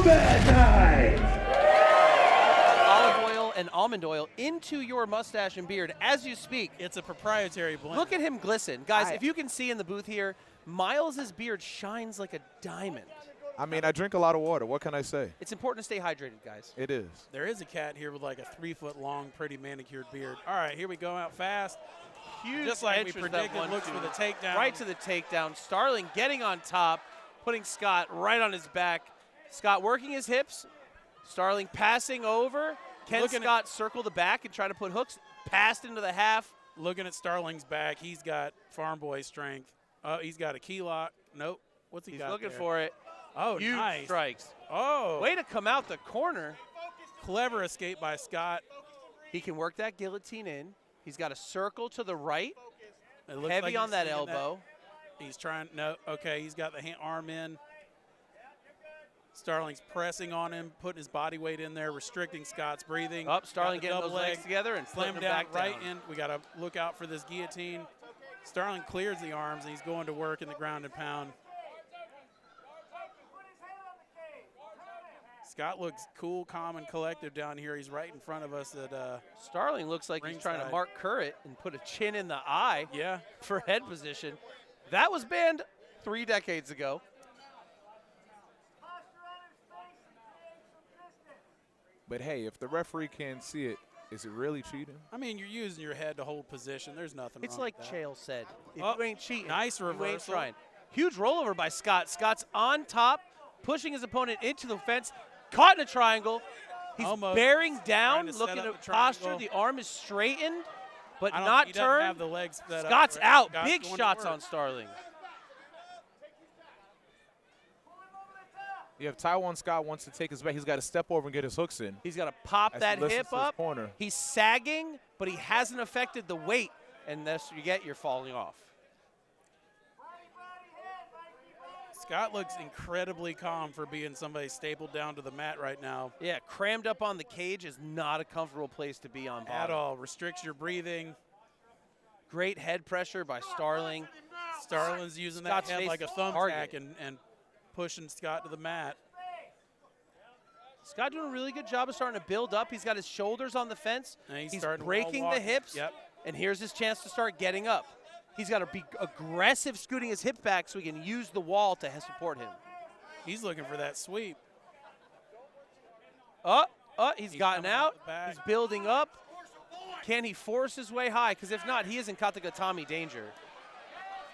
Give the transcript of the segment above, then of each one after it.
Combat Night! Olive oil and almond oil into your mustache and beard as you speak. It's a proprietary blend. Look at him glisten. Guys, if you can see in the booth here, Miles' beard shines like a diamond. I mean, I drink a lot of water. What can I say? It's important to stay hydrated, guys. It is. There is a cat here with like a 3-foot-long, pretty manicured beard. All right, here we go out fast. Huge Just like we entrance, predicted, that looks for the takedown. Right to the takedown. Starling getting on top, putting Scott right on his back. Scott working his hips. Starling passing over. Can Scott circle the back and try to put hooks? Passed into the half. Looking at Starling's back, he's got farm boy strength. Oh, he's got a key lock. Nope. What's he got? He's looking there? for it. Oh, Huge nice. strikes. Oh. Way to come out the corner. Clever escape by Scott. He can work that guillotine in. He's got a circle to the right. It looks Heavy like on he's that swinging elbow. He's trying, no, okay, he's got the arm in. Starling's pressing on him, putting his body weight in there, restricting Scott's breathing. Up, Starling getting those double legs leg, together and slam putting down him back right down. in. We got to look out for this guillotine. Starling clears the arms, and he's going to work in the ground and pound. Scott looks cool, calm, and collective down here. He's right in front of us at Starling looks like he's trying to ringside. mark Currit and put a chin in the eye Yeah. for head position. That was banned 3 decades ago. But hey, if the referee can't see it, is it really cheating? I mean, you're using your head to hold position. There's nothing It's wrong like with that. Chael said. If Oh, you ain't cheating, nice you ain't reversal. trying. Huge rollover by Scott. Scott's on top, pushing his opponent into the fence, caught in a triangle. He's Almost bearing down, trying to set looking up at the posture. triangle. The arm is straightened, but I don't- not he doesn't turned. have the legs set up Scott's for it. out. Scott's Big going to shots work. on Starling. Yeah, if Tyione Scott wants to take his back, he's got to step over and get his hooks in. He's got to pop As that he listens hip to his up. corner. He's sagging, but he hasn't affected the weight, and that's what you get. You're falling off. Scott looks incredibly calm for being somebody stapled down to the mat right now. Yeah, crammed up on the cage is not a comfortable place to be on bottom. At all. Restricts your breathing. Great head pressure by Starling. Starling's using Scott's that head face like a is thumbtack target. and pushing Scott to the mat. Scott doing a really good job of starting to build up. He's got his shoulders on the fence. And he's He's starting to breaking wall the walk. hips. Yep. And here's his chance to start getting up. He's got to be aggressive, scooting his hip back so he can use the wall to support him. He's looking for that sweep. He's gotten coming out. the back. He's building up. Can he force his way high? Because if not, he is in Katagatami danger.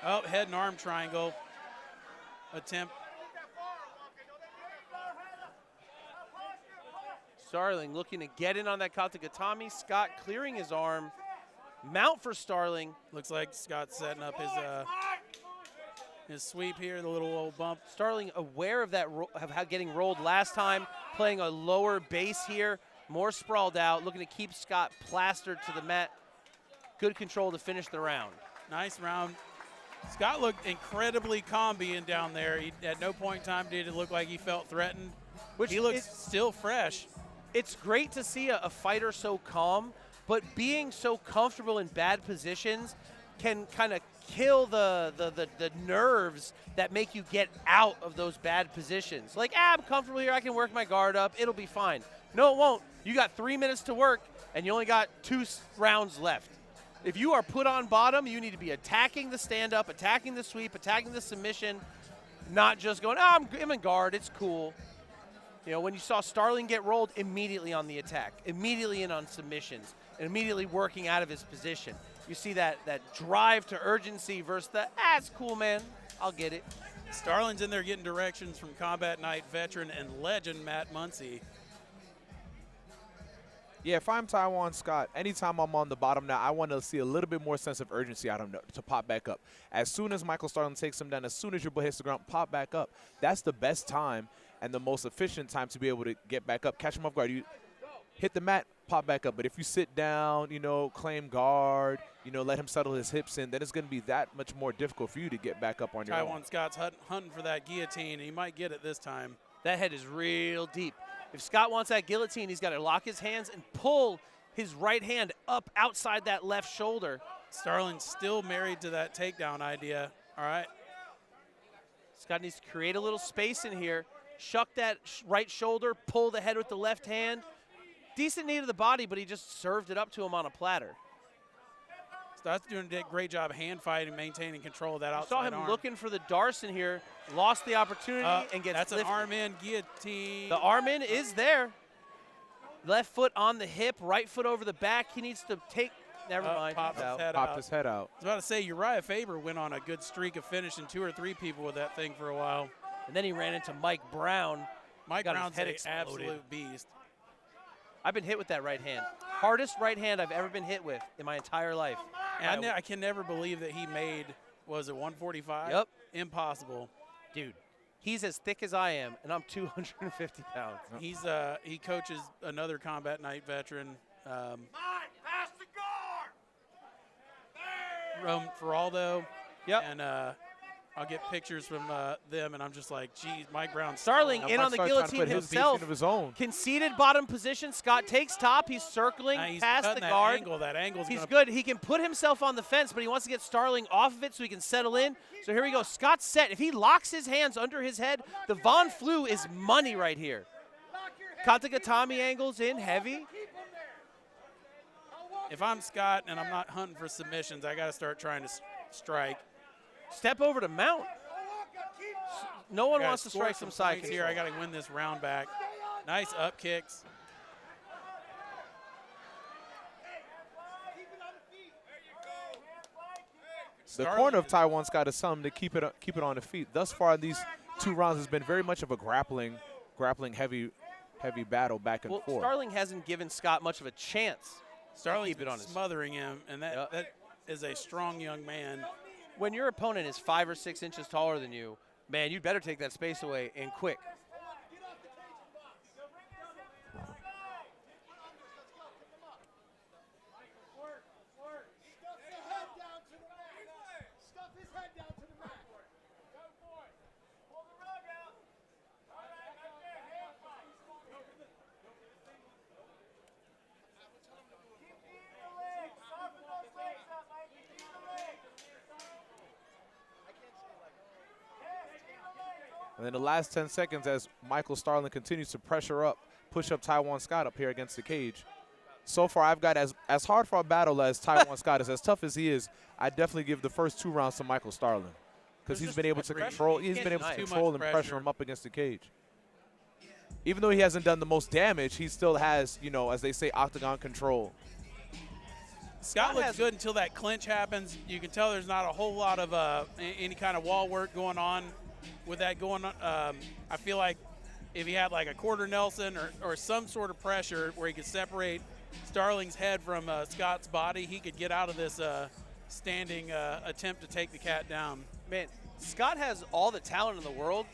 Oh, head and arm triangle attempt. Starling looking to get in on that Katagatami. Scott clearing his arm. Mount for Starling. Looks like Scott's setting up his sweep here, the little old bump. Starling aware of that, of how getting rolled last time, playing a lower base here, more sprawled out, looking to keep Scott plastered to the mat. Good control to finish the round. Nice round. Scott looked incredibly calm being down there. He, at no point in time did it look like he felt threatened. He looks still fresh. It's great to see a fighter so calm, but being so comfortable in bad positions can kind of kill the nerves that make you get out of those bad positions. Like, I'm comfortable here, I can work my guard up, it'll be fine. No, it won't. You got 3 minutes to work, and you only got 2 rounds left. If you are put on bottom, you need to be attacking the stand-up, attacking the sweep, attacking the submission, not just going, I'm in guard, it's cool. You know, when you saw Starling get rolled, immediately on the attack, immediately in on submissions, and immediately working out of his position. You see that drive to urgency versus the, it's cool, man, I'll get it. Starling's in there getting directions from Combat Night veteran and legend Matt Muncy. Yeah, if I'm Tyione Scott, anytime I'm on the bottom now, I want to see a little bit more sense of urgency out of him to pop back up. As soon as Michael Starling takes him down, as soon as your boy hits the ground, pop back up. That's the best time and the most efficient time to be able to get back up. Catch him off guard. You hit the mat, pop back up. But if you sit down, you know, claim guard, you know, let him settle his hips in, then it's going to be that much more difficult for you to get back up on your own. Tyione Scott's hunting for that guillotine, and he might get it this time. That head is real deep. If Scott wants that guillotine, he's got to lock his hands and pull his right hand up outside that left shoulder. Starling's still married to that takedown idea. All right. Scott needs to create a little space in here. shuck that right shoulder, pull the head with the left hand. Decent knee to the body, but he just served it up to him on a platter. Scott's doing a great job hand fighting, maintaining control of that outside saw him arm. looking for the Darson here, lost the opportunity and gets That's lifted. an arm in guillotine. The arm in is there. Left foot on the hip, right foot over the back. He needs to take, never mind. Popped Popped his head out. I was about to say, Uriah Faber went on a good streak of finishing 2 or 3 people with that thing for a while. And then he ran into Mike Brown. Mike Got his Brown's head an exploded. absolute beast. I've been hit with that right hand. Hardest right hand I've ever been hit with in my entire life. And I can never believe that he made, was it 145? Yep. Impossible. Dude, he's as thick as I am, and I'm 250 pounds. He coaches another Combat Night veteran, Rome Feraldo. Yep. And I'll get pictures from them, and I'm just like, geez, Mike Brown. Starling in on the guillotine himself. Of his own. Conceded bottom position. Scott takes top. He's circling He's past the cutting guard. That angle's He's gonna good. He can put himself on the fence, but he wants to get Starling off of it so he can settle in. So here we go. Scott's set. If he locks his hands under his head, the Von Flue is money right here. Katagatami angles in heavy. If I'm Scott and I'm not hunting for submissions, I got to start trying to strike. Step over to mount. No one wants to strike some side here. I got to win this round back. Nice up kicks. The corner of Tyione Scott is something to keep it on the feet. Thus far, these 2 rounds has been very much of a grappling heavy battle back and forth. Starling hasn't given Scott much of a chance. Starling's keep it on his smothering him, and that is a strong young man. When your opponent is 5 or 6 inches taller than you, man, you'd better take that space away and quick. And then the last 10 seconds as Michael Starling continues to pressure up, push up Tyione Scott up here against the cage. So far, I've got as hard for a battle as Tyione Scott is, as tough as he is, I definitely give the first 2 rounds to Michael Starling because he's been able to control. He's been able to control and pressure him up against the cage. Even though he hasn't done the most damage, he still has, you know, as they say, octagon control. Scott looks good until that clinch happens. You can tell there's not a whole lot of any kind of wall work going on. With that going on, I feel like if he had like a quarter Nelson or some sort of pressure where he could separate Starling's head from Scott's body, he could get out of this standing attempt to take the cat down. Man, Scott has all the talent in the world.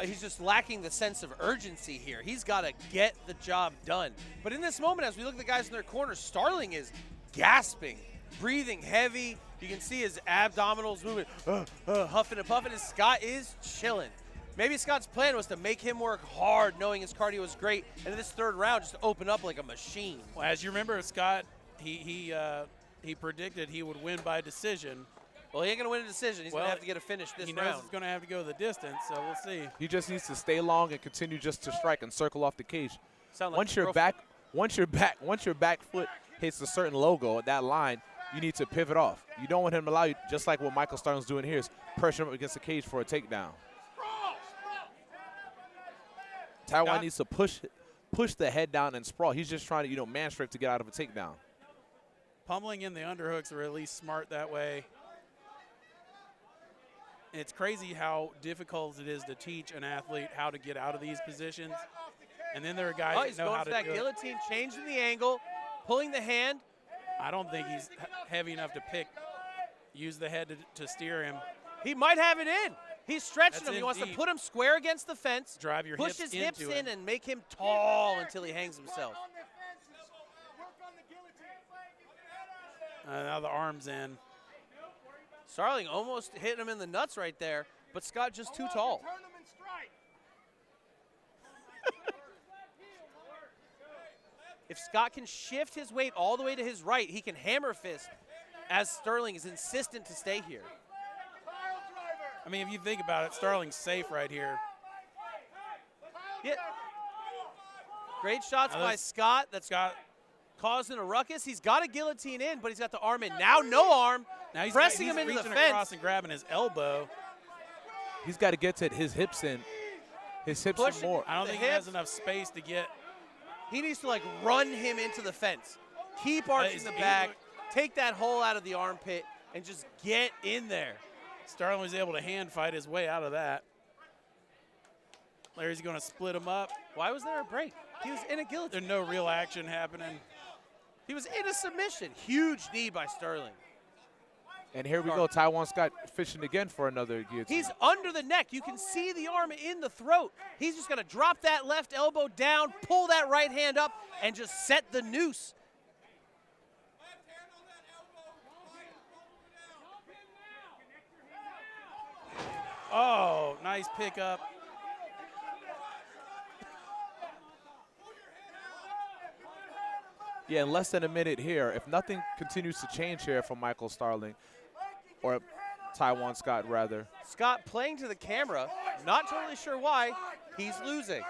He's just lacking the sense of urgency here. He's got to get the job done. But in this moment, as we look at the guys in their corners, Starling is gasping, breathing heavy. You can see his abdominals moving, huffing and puffing, and Scott is chilling. Maybe Scott's plan was to make him work hard, knowing his cardio was great, and in this 3rd round, just open up like a machine. Well, as you remember, Scott, he predicted he would win by decision. Well, he ain't going to win a decision. He's going to have to get a finish this round. He knows he's going to have to go the distance, so we'll see. He just needs to stay long and continue just to strike and circle off the cage. Sound like Once your back foot hits a certain logo at that line, you need to pivot off. You don't want him to allow you, just like what Michael Starling's doing here, is pressure him up against the cage for a takedown. Tyione needs to push the head down and sprawl. He's just trying to, you know, man strike to get out of a takedown. Pummeling in the underhooks are at least smart that way. It's crazy how difficult it is to teach an athlete how to get out of these positions. And then there are guys that know how to do it. He's going for that guillotine, changing the angle, pulling the hand. I don't think he's heavy enough to use the head to steer him. He might have it in. He's stretching him. He wants to put him square against the fence. Drive your push his hips in and make him tall until he hangs himself. Now the arm's in. Starling almost hit him in the nuts right there, but Scott just too tall. If Scott can shift his weight all the way to his right, he can hammer fist as Starling is insistent to stay here. I mean, if you think about it, Starling's safe right here. Yeah. Great shots by Scott. That's causing a ruckus. He's got a guillotine in, but he's got the arm in. Now no arm. Now he's pressing him into the fence. Across and grabbing his elbow. He's got to get to his hips in. His hips and more. I don't think he has enough space to get. He needs to, like, run him into the fence. Keep arching the back. Take that hole out of the armpit and just get in there. Starling was able to hand fight his way out of that. Larry's going to split him up. Why was there a break? He was in a guillotine. There's no real action happening. He was in a submission. Huge knee by Starling. And here we go. Tyione Scott fishing again for another guillotine. He's under the neck. You can see the arm in the throat. He's just going to drop that left elbow down, pull that right hand up, and just set the noose. Oh, nice pickup. Yeah, in less than a minute here, if nothing continues to change here from Michael Starling, or Tyione Scott, rather. Scott playing to the camera, not totally sure why, he's losing.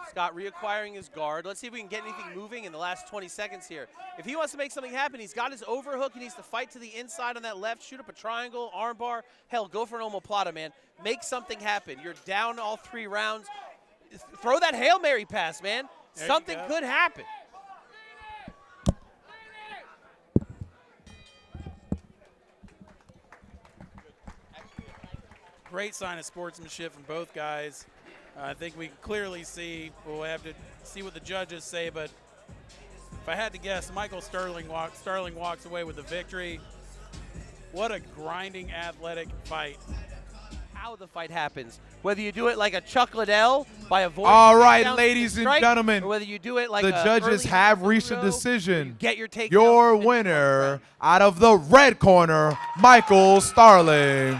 Scott reacquiring his guard. Let's see if we can get anything moving in the last 20 seconds here. If he wants to make something happen, he's got his overhook. He needs to fight to the inside on that left, shoot up a triangle, armbar. Hell, go for an omoplata, man. Make something happen. You're down all 3 rounds. Throw that Hail Mary pass, man. Something could happen. Great sign of sportsmanship from both guys. I think we clearly see, we'll have to see what the judges say, but if I had to guess, Michael Starling walks away with the victory. What a grinding, athletic fight. How the fight happens. Whether you do it like a Chuck Liddell by avoiding. All right, ladies and gentlemen, or whether you do it like the judges have reached a decision. Get your take. Your winner out of the red corner, Michael Starling.